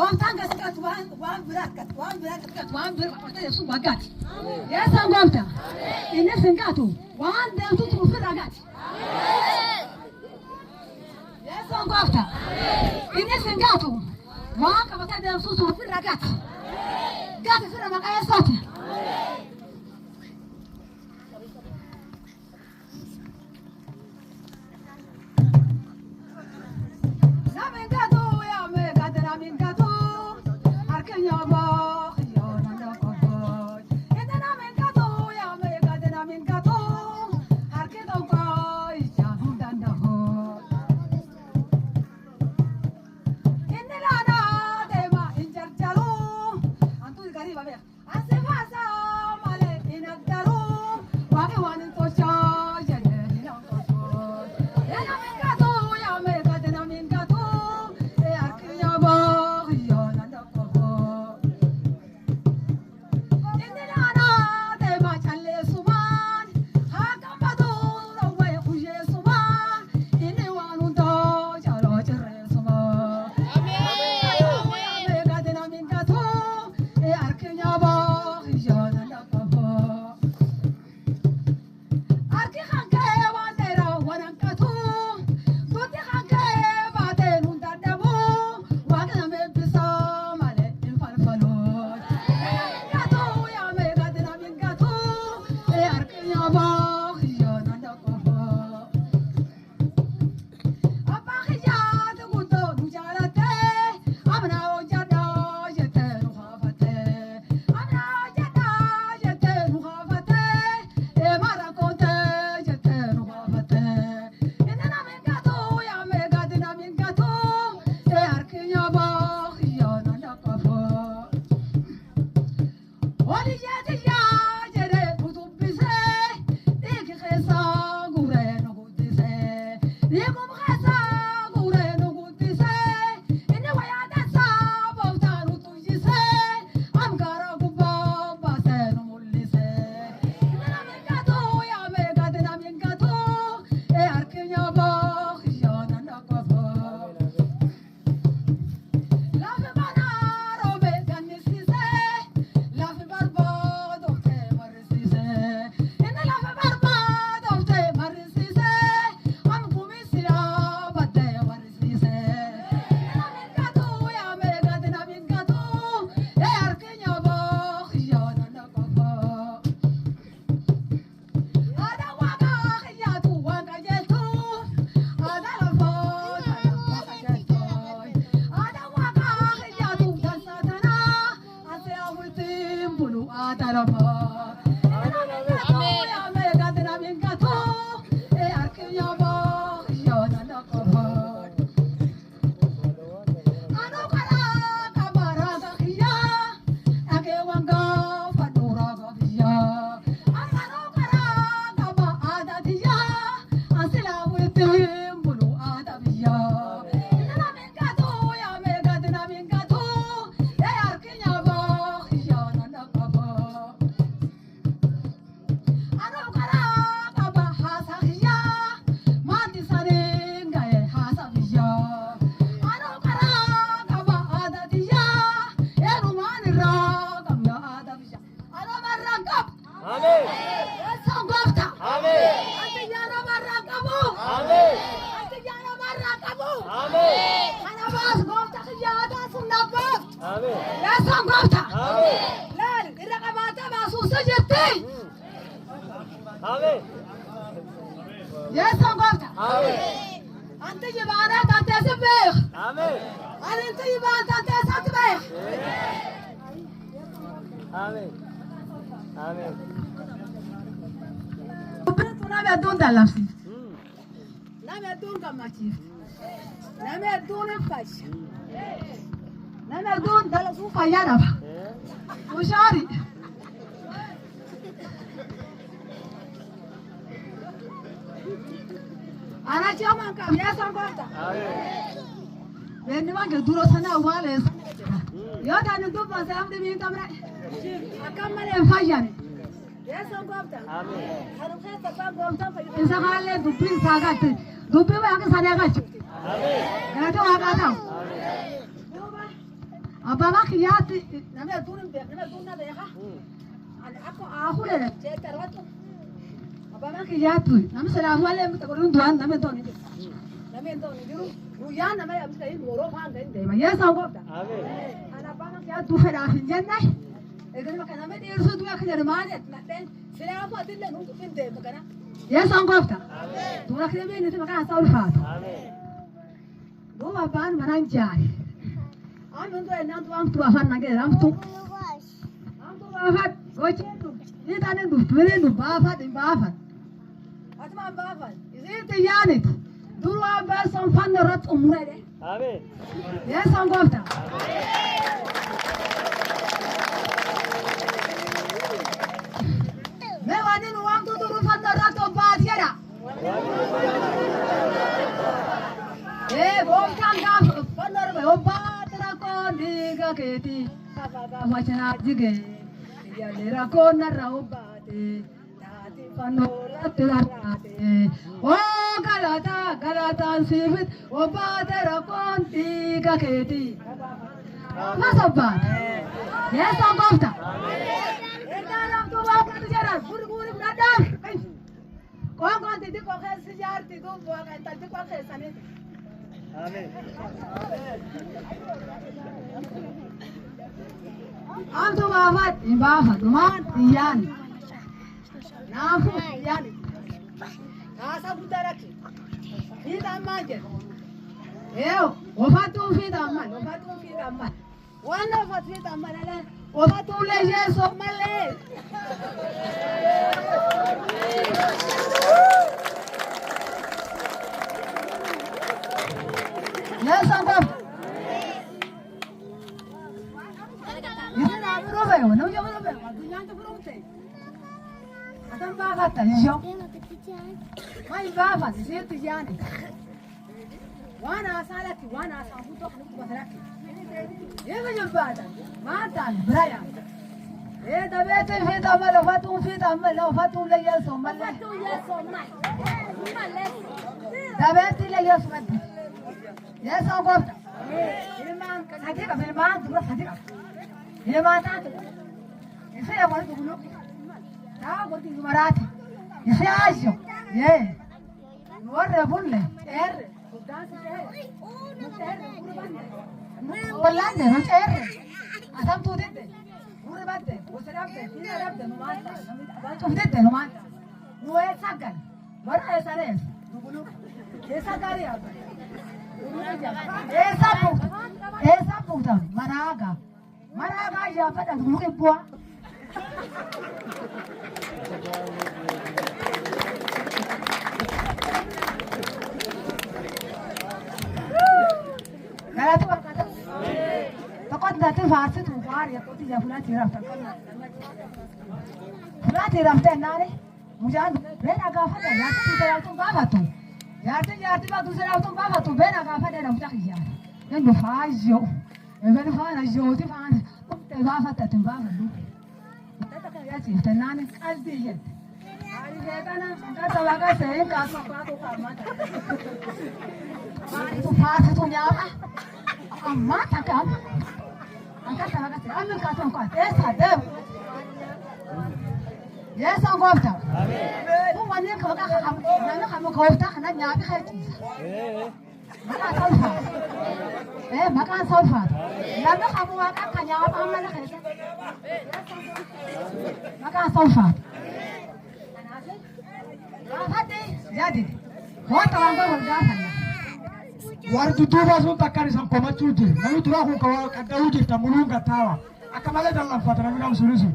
Wamtanga sikatu wan berak yesu bagati. Yesu ngomta. Ine singatu wan de tutu fidagati. Yesu ngomta. Ine singatu wan kabata de tutu fidagati. Gati fira makaya sote. Ababa kiyati name dunum be name dunna be ha. Ana ako ahule je tarwatu. Ababa kiyatu name salamu alaykum takurun duan name doni. Name doni diru. Ruya name abis kai moro phan kai de. Ya sangofta. Amen. Ana ababa kiyatu fera fin janna. Egan makana me dir su duya khidar manet naten salamu adilla nu fin de makana. Ya sangofta. Amen. Dura khide ni te makana saul fat. Amen. Do aban manan jari. Amin tu enam tu am tu afan nage am tu afat oche tu ni tane du twele du bafat in bafat atma bafat izit yanit duru aba son fan rat umre de amen ya son gofta me wani nu am tu duru fan rat obat yara gofta gaf fan rat obat Diga keti, kaka macana jige, ya lera kona raubate, tati panola terate. Oh galata sifit, obate rakon diga keti. Mas obat, yes ogofta. Edalam tu bawa jaran, buru nadam. Kau tadi kau sejar tidu buat tadi kau sana. Amen. Am tu bafat, imbafat, man tiyan. Nafu tiyan. Nasa budaraki. Kita majer. Eo, ofatu kita aman. Wana ofatu kita aman ala. Ofatu leje somale. Yes, Uncle. Isn't that Robert? No, you're Robert. I'm not Robert. I don't buy that. My Baba is here to Yanni. One hour salad, 1 hour some food of Wateraki. Even your father, Martin, Brian. Eh, the better fit of Malofatu fit of Malofatu layers on Malay. The better layers of Yes, I'll go. Ilman, I take a filman to Hatika. Ilman, you say I want to look. Now, what is Marathi? You say, I show. Yeah. You are a bullet. Air. Polande, no air. I come to it. Who about it? What's it up there? Dinner up there, no matter. Bunch of it, no matter. No air sagan. What is a race? Yes, I got it. Esa puta, maraga ya pada dulu ke buah. Kalau tu kata, takut nanti fase tu war ya, tu jangan pula tiraf tak. Pula tiraf tak nari, mujaan, bena gafat ya, tu terang tu gafat tu. Yarti ba दूसरा तो बाबा तो बेना का फटे ना उठा किया ये बफाजो ये बफाना जो ती फान ते बाबा ते बाबा दू ते का या ची ते नाने आज दी है ari है ना का तो लगा से का तो का मत ari तो फाट तो न्यावा अम्मा ta का अंका ta लगा से अम्मा का तो का ऐसा दे Yes, I'm going to. Who want to come? I'm going to have a yacht. Maka sulfat. Maka sulfat. Lama kamu akan kanya apa mana kerja? Maka sulfat. Apa deh? Jadi, what orang tu berjalan. Waktu tu baru tak kari sampai macam tu. Lalu tu aku kau kata uji, tak mulu kata. Akamala dalam fatran dalam solusi.